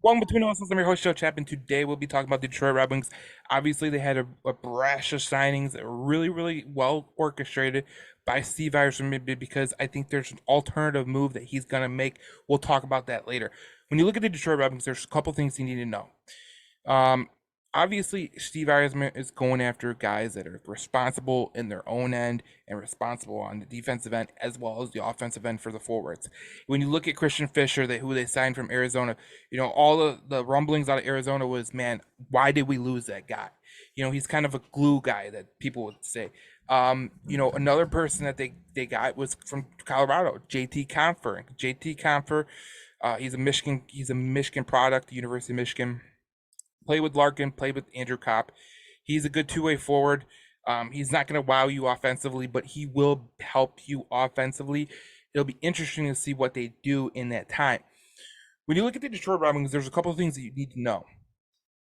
Welcome between us. I'm your host, Joe Chapman. Today we'll be talking about the Detroit Red Wings. Obviously, they had a brash of signings that were really, really well orchestrated by Steve Yzerman because I think there's an alternative move that he's going to make. We'll talk about that later. When you look at the Detroit Red Wings, there's a couple things you need to know. Um, Obviously, Steve Yzerman is going after guys that are responsible in their own end and responsible on the defensive end as well as the offensive end for the forwards. When you look at Christian Fischer, who they signed from Arizona, all the rumblings out of Arizona was, man, why did we lose that guy? He's kind of a glue guy that people would say. Another person that they got was from Colorado, JT Compher. JT Compher, he's a Michigan product, University of Michigan. Played with Larkin, played with Andrew Kopp. He's a good two-way forward. He's not going to wow you offensively, but he will help you offensively. It'll be interesting to see what they do in that time. When you look at the Detroit Red Wings, there's a couple of things that you need to know.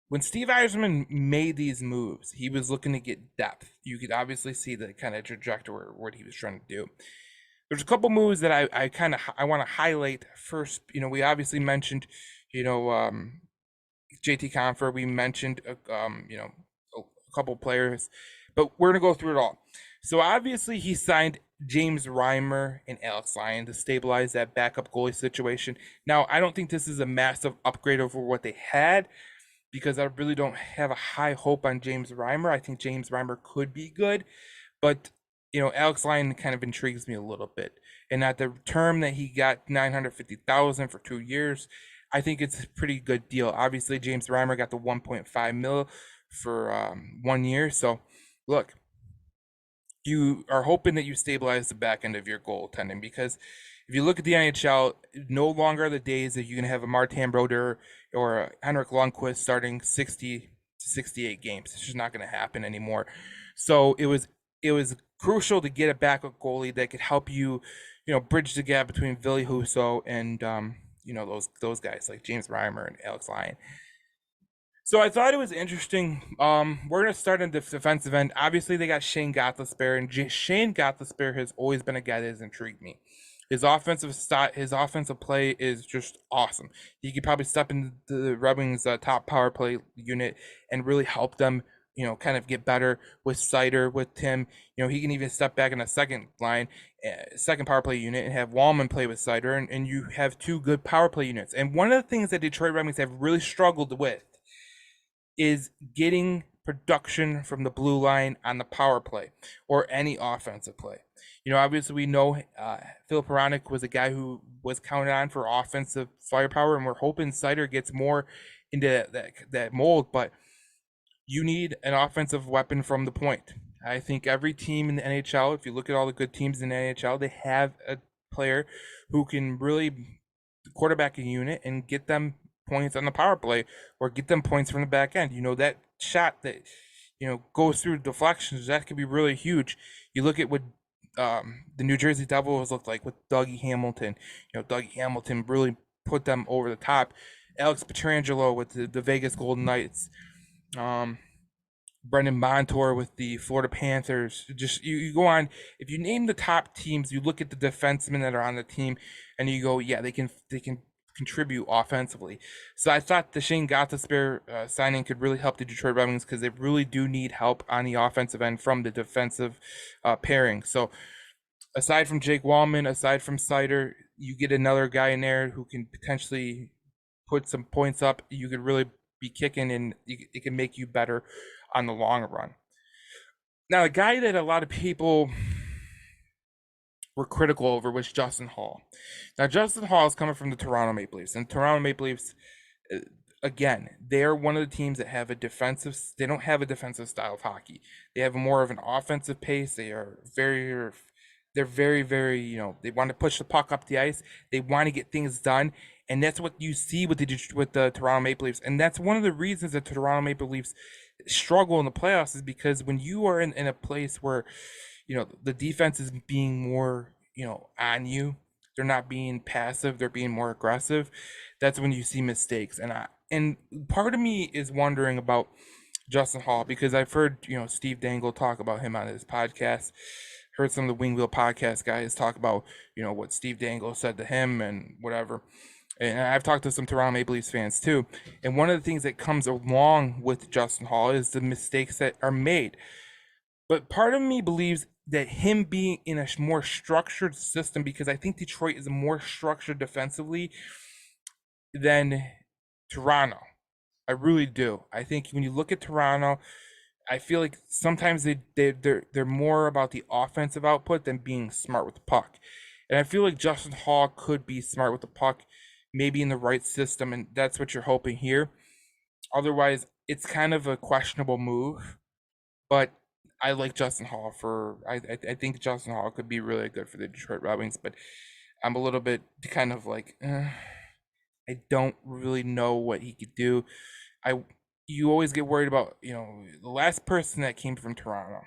When Steve Yzerman made these moves, he was looking to get depth. You could obviously see the kind of trajectory of what he was trying to do. There's a couple moves that I want to highlight first. We obviously mentioned, JT Compher. We mentioned, a couple players, but we're gonna go through it all. So obviously he signed James Reimer and Alex Lyon to stabilize that backup goalie situation. Now I don't think this is a massive upgrade over what they had because I really don't have a high hope on James Reimer. I think James Reimer could be good, but Alex Lyon kind of intrigues me a little bit. And at the term that he got 950,000 for 2 years, I think it's a pretty good deal. Obviously, James Reimer got the 1.5 mil for 1 year. So, look, you are hoping that you stabilize the back end of your goaltending because if you look at the NHL, no longer are the days that you can have a Martin Brodeur or a Henrik Lundqvist starting 60 to 68 games. It's just not going to happen anymore. So it was crucial to get a backup goalie that could help you, bridge the gap between Ville Husso and those guys like James Reimer and Alex Lyon. So I thought it was interesting. We're gonna start in the defensive end. Obviously, they got Shane Gothlesbeer, and Shane Gothlesbeer has always been a guy that has intrigued me. His offensive play is just awesome. He could probably step into the Red Wings' top power play unit and really help them, kind of get better with Seider, with Tim. He can even step back in the second line, second power play unit, and have Walman play with Seider, and you have two good power play units. And one of the things that Detroit Red Wings have really struggled with is getting production from the blue line on the power play or any offensive play. Obviously we know Phil Peronic was a guy who was counted on for offensive firepower, and we're hoping Seider gets more into that mold. But you need an offensive weapon from the point. I think every team in the NHL, if you look at all the good teams in the NHL, they have a player who can really quarterback a unit and get them points on the power play or get them points from the back end. That shot that goes through deflections, that could be really huge. You look at what the New Jersey Devils looked like with Dougie Hamilton. Dougie Hamilton really put them over the top. Alex Pietrangelo with the Vegas Golden Knights. Brendan Montour with the Florida Panthers. Just you go on. If you name the top teams, you look at the defensemen that are on the team, and you go, yeah, they can contribute offensively. So I thought the Shane Gothlesbeer signing could really help the Detroit Red Wings because they really do need help on the offensive end from the defensive pairing. So aside from Jake Walman, aside from Seider, you get another guy in there who can potentially put some points up. You could really be kicking, and it can make you better on the long run. Now, a guy that a lot of people were critical over was Justin Holl. Now, Justin Holl is coming from the Toronto Maple Leafs, and Toronto Maple Leafs, again, they're one of the teams that have they don't have a defensive style of hockey. They have more of an offensive pace. They're very, very, they want to push the puck up the ice. They want to get things done. And that's what you see with the Toronto Maple Leafs. And that's one of the reasons that Toronto Maple Leafs struggle in the playoffs is because when you are in a place where, the defense is being more, on you, they're not being passive, they're being more aggressive. That's when you see mistakes. And part of me is wondering about Justin Holl because I've heard, Steve Dangle talk about him on his podcast. Heard some of the Wing Wheel podcast guys talk about, what Steve Dangle said to him and whatever. And I've talked to some Toronto Maple Leafs fans too. And one of the things that comes along with Justin Hall is the mistakes that are made. But part of me believes that him being in a more structured system, because I think Detroit is more structured defensively than Toronto. I really do. I think when you look at Toronto, I feel like sometimes they're more about the offensive output than being smart with the puck. And I feel like Justin Hall could be smart with the puck, maybe in the right system, and that's what you're hoping here. Otherwise, it's kind of a questionable move. But I like Justin Hall for I think Justin Hall could be really good for the Detroit Red Wings, but I'm a little bit kind of like I don't really know what he could do. I You always get worried about, the last person that came from Toronto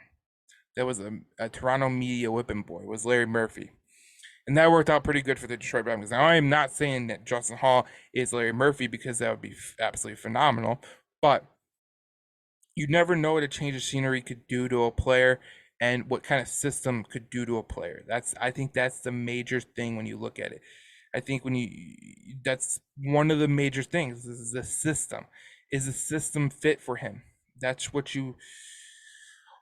that was a Toronto media whipping boy was Larry Murphy. And that worked out pretty good for the Detroit Red Wings. Now, I am not saying that Justin Hall is Larry Murphy because that would be absolutely phenomenal, but you never know what a change of scenery could do to a player and what kind of system could do to a player. I think that's the major thing when you look at it. I think that's one of the major things is the system. Is the system fit for him? That's what you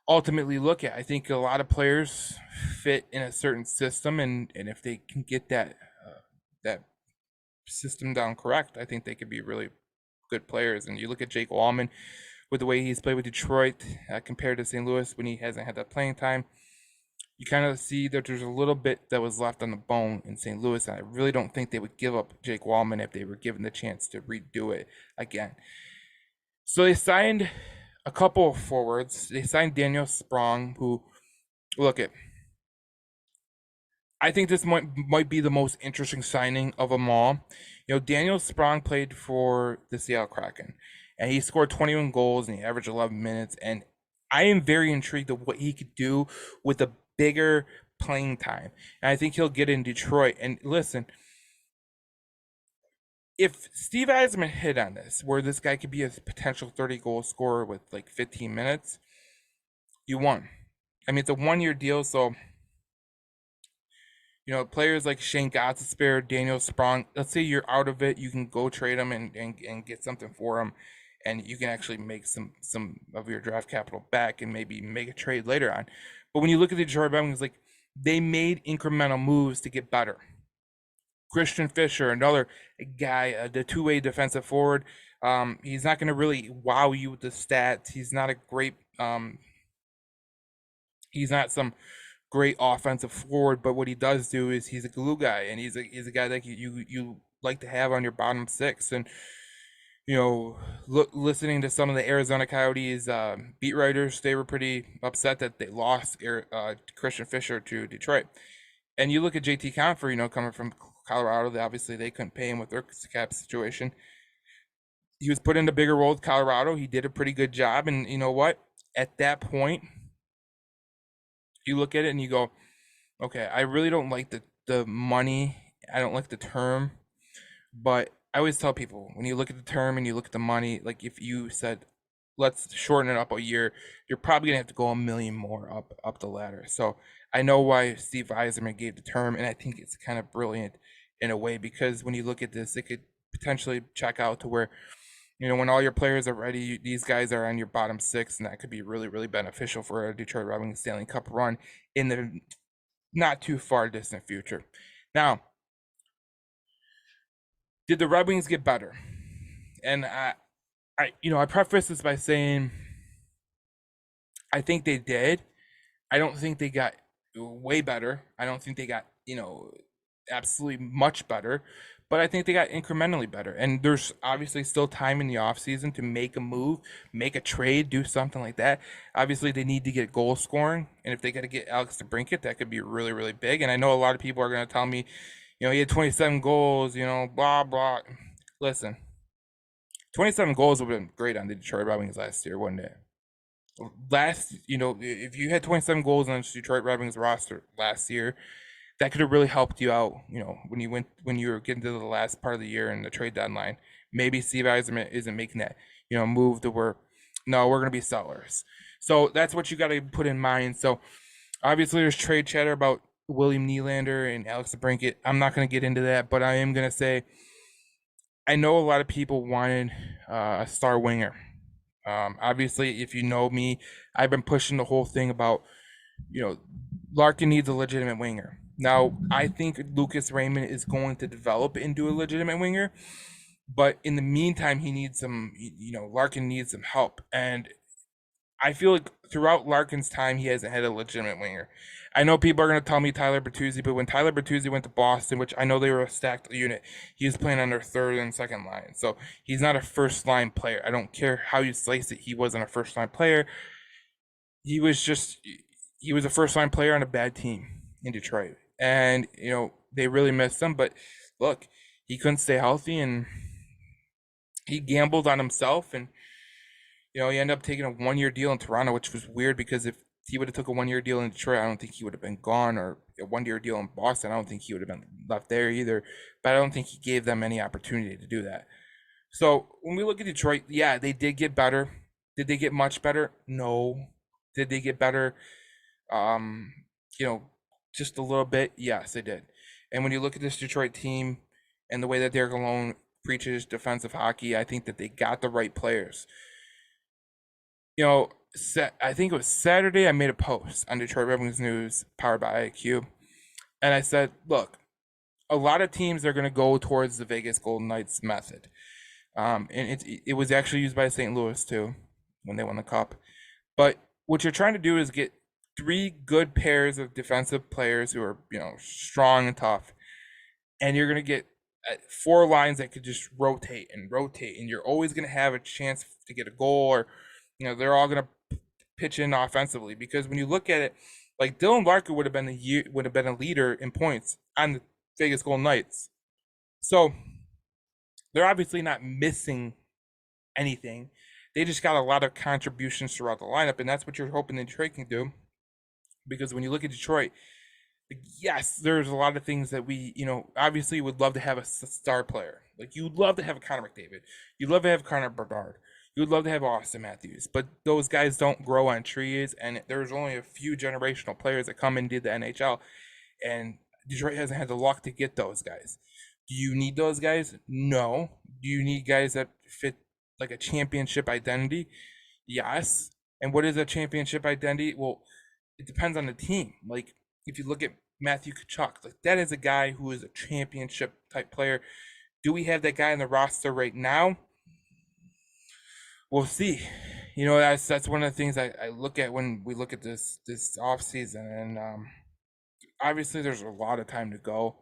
ultimately look at. I think a lot of players fit in a certain system, and if they can get that system down correct, I think they could be really good players. And you look at Jake Wallman with the way he's played with Detroit compared to St. Louis when he hasn't had that playing time. You kind of see that there's a little bit that was left on the bone in St. Louis, and I really don't think they would give up Jake Wallman if they were given the chance to redo it again. So they signed a couple of forwards. They signed Daniel Sprong, who, look at, I think this might be the most interesting signing of them all. Daniel Sprong played for the Seattle Kraken, and he scored 21 goals and he averaged 11 minutes. And I am very intrigued of what he could do with a bigger playing time. And I think he'll get in Detroit. And listen, if Steve Yzerman hit on this, where this guy could be a potential 30-goal scorer with like 15 minutes, you won. I mean, it's a 1-year deal, so players like Shane Gostisbehere, Daniel Sprong, let's say you're out of it, you can go trade them and get something for them, and you can actually make some of your draft capital back and maybe make a trade later on. But when you look at the Detroit Red Wings, like, they made incremental moves to get better. Christian Fischer, another guy, the two-way defensive forward. He's not going to really wow you with the stats. He's not a great. He's not some great offensive forward, but what he does do is he's a glue guy, and he's a guy that you like to have on your bottom six. And listening to some of the Arizona Coyotes beat writers, they were pretty upset that they lost Christian Fischer to Detroit. And you look at JT Compher, coming from Colorado, obviously they couldn't pay him with their cap situation. He was put in a bigger role with Colorado. He did a pretty good job, and you know what? At that point, you look at it and you go, okay, I really don't like the money. I don't like the term, but I always tell people, when you look at the term and you look at the money, like if you said, let's shorten it up a year, you're probably gonna have to go a million more up the ladder. So I know why Steve Yzerman gave the term, and I think it's kind of brilliant in a way, because when you look at this, it could potentially check out to where, when all your players are ready, these guys are on your bottom six, and that could be really, really beneficial for a Detroit Red Wings Stanley Cup run in the not too far distant future. Now, did the Red Wings get better? And I preface this by saying I think they did. I don't think they got way better. I don't think they got, absolutely much better, but I think they got incrementally better. And there's obviously still time in the offseason to make a move, make a trade, do something like that. Obviously, they need to get goal scoring. And if they got to get Alex DeBrincat, that could be really, really big. And I know a lot of people are going to tell me, he had 27 goals, blah, blah. Listen, 27 goals would have been great on the Detroit Red Wings last year, wouldn't it? If you had 27 goals on the Detroit Red Wings roster last year, that could have really helped you out, when you were getting to the last part of the year in the trade deadline. Maybe Steve Yzerman isn't making that, move to where, no, we're going to be sellers. So that's what you got to put in mind. So obviously there's trade chatter about William Nylander and Alex DeBrincat. I'm not going to get into that, but I am going to say I know a lot of people wanted a star winger. Obviously, if you know me, I've been pushing the whole thing about, Larkin needs a legitimate winger. Now, I think Lucas Raymond is going to develop into a legitimate winger, but in the meantime, he needs some, Larkin needs some help. And I feel like throughout Larkin's time, he hasn't had a legitimate winger. I know people are going to tell me Tyler Bertuzzi, but when Tyler Bertuzzi went to Boston, which I know they were a stacked unit, he was playing on their third and second line. So he's not a first line player. I don't care how you slice it. He wasn't a first line player. He was just, he was a first line player on a bad team in Detroit. And, they really missed him. But look, he couldn't stay healthy and he gambled on himself. And he ended up taking a 1 year deal in Toronto, which was weird because if he would have took a 1 year deal in Detroit, I don't think he would have been gone, or a 1 year deal in Boston, I don't think he would have been left there either. But I don't think he gave them any opportunity to do that. So when we look at Detroit, yeah, they did get better. Did they get much better? No. Did they get better? Um, you know, just a little bit. Yes, they did. And when you look at this Detroit team and the way that Derek Malone preaches defensive hockey, I think that they got the right players. I think it was Saturday, I made a post on Detroit Red Wings News, powered by IQ, and I said, look, a lot of teams are going to go towards the Vegas Golden Knights method. And it was actually used by St. Louis too when they won the cup. But what you're trying to do is get three good pairs of defensive players who are, strong and tough, and you're going to get four lines that could just rotate and rotate, and you're always going to have a chance to get a goal, or they're all going to pitch in offensively. Because when you look at it, like Dylan Larkin would have been a leader in points on the Vegas Golden Knights. So they're obviously not missing anything. They just got a lot of contributions throughout the lineup, and that's what you're hoping that Detroit can do. Because when you look at Detroit, yes, there's a lot of things that we, obviously would love to have a star player. Like you'd love to have a Connor McDavid. You'd love to have Connor Bedard. You'd love to have Austin Matthews. But those guys don't grow on trees, and there's only a few generational players that come into the NHL, and Detroit hasn't had the luck to get those guys. Do you need those guys? No. Do you need guys that fit like a championship identity? Yes. And what is a championship identity? Well, it depends on the team. Like if you look at Matthew Tkachuk, like that is a guy who is a championship type player. Do we have that guy on the roster right now? We'll see. That's one of the things I look at when we look at this off season, and obviously there's a lot of time to go.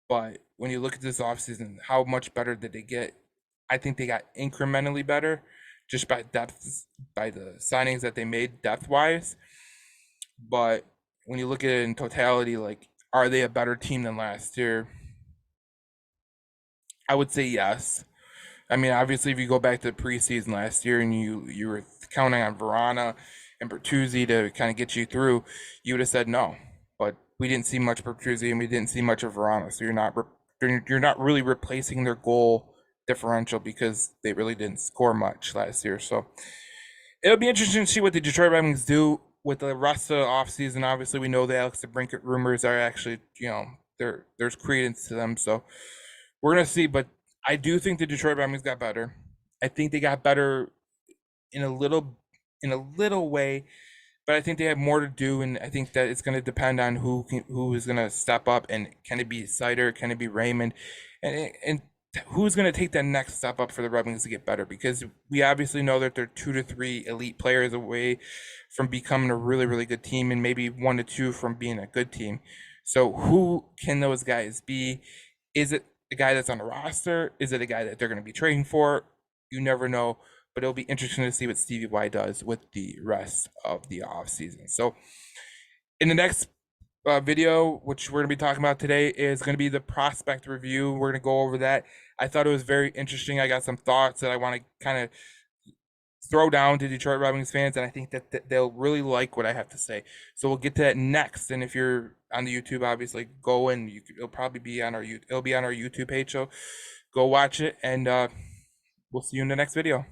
But when you look at this offseason, how much better did they get? I think they got incrementally better just by depth, by the signings that they made depth wise. But when you look at it in totality, like, are they a better team than last year? I would say yes. I mean, obviously, if you go back to the preseason last year and you were counting on Verana and Bertuzzi to kind of get you through, you would have said no. But we didn't see much Bertuzzi and we didn't see much of Verana, so you're not really replacing their goal differential because they really didn't score much last year. So it'll be interesting to see what the Detroit Red Wings do with the rest of the offseason. Obviously, we know the Alex DeBrincat rumors are actually, there's credence to them. So we're gonna see. But I do think the Detroit Red Wings got better. I think they got better in a little way, but I think they have more to do, and I think that it's going to depend on who is going to step up, and can it be Seider, can it be Raymond, and who's going to take that next step up for the Red Wings to get better, because we obviously know that they're 2 to 3 elite players away from becoming a really, really good team, and maybe 1 to 2 from being a good team. So who can those guys be? Is it the guy that's on the roster? Is it a guy that they're going to be trading for? You never know, but it'll be interesting to see what Stevie Y does with the rest of the offseason. So in the next video, which we're going to be talking about today, is going to be the prospect review. We're going to go over that. I thought it was very interesting. I got some thoughts that I want to kind of throw down to Detroit Red Wings fans, and I think that they'll really like what I have to say. So we'll get to that next. And if you're on the YouTube, obviously go and it'll probably be on our YouTube page. So go watch it, and we'll see you in the next video.